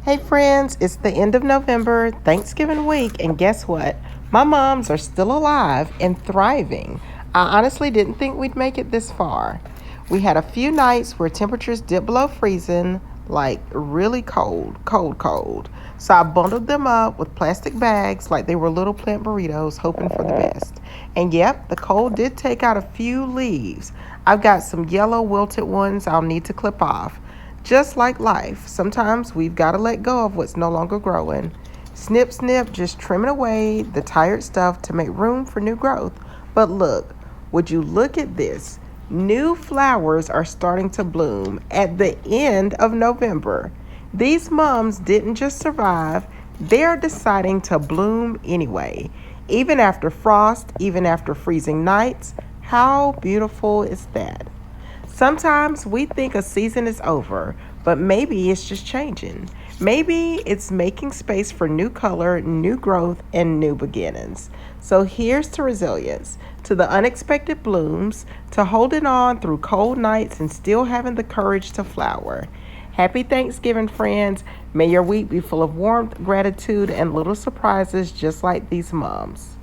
Hey friends, it's the end of November, Thanksgiving week, and guess what? My moms are still alive and thriving. I honestly didn't think we'd make it this far. We had a few nights where temperatures dipped below freezing, like really cold, cold, cold. So I bundled them up with plastic bags like they were little plant burritos, hoping for the best. And yep, the cold did take out a few leaves. I've got some yellow wilted ones I'll need to clip off. Just like life, sometimes we've got to let go of what's no longer growing. Snip, snip, just trimming away the tired stuff to make room for new growth. But look, would you look at this? New flowers are starting to bloom at the end of November. These mums didn't just survive, they're deciding to bloom anyway. Even after frost, even after freezing nights. How beautiful is that? Sometimes we think a season is over, but maybe it's just changing. Maybe it's making space for new color, new growth, and new beginnings. So here's to resilience, to the unexpected blooms, to holding on through cold nights and still having the courage to flower. Happy Thanksgiving, friends. May your week be full of warmth, gratitude, and little surprises just like these moms.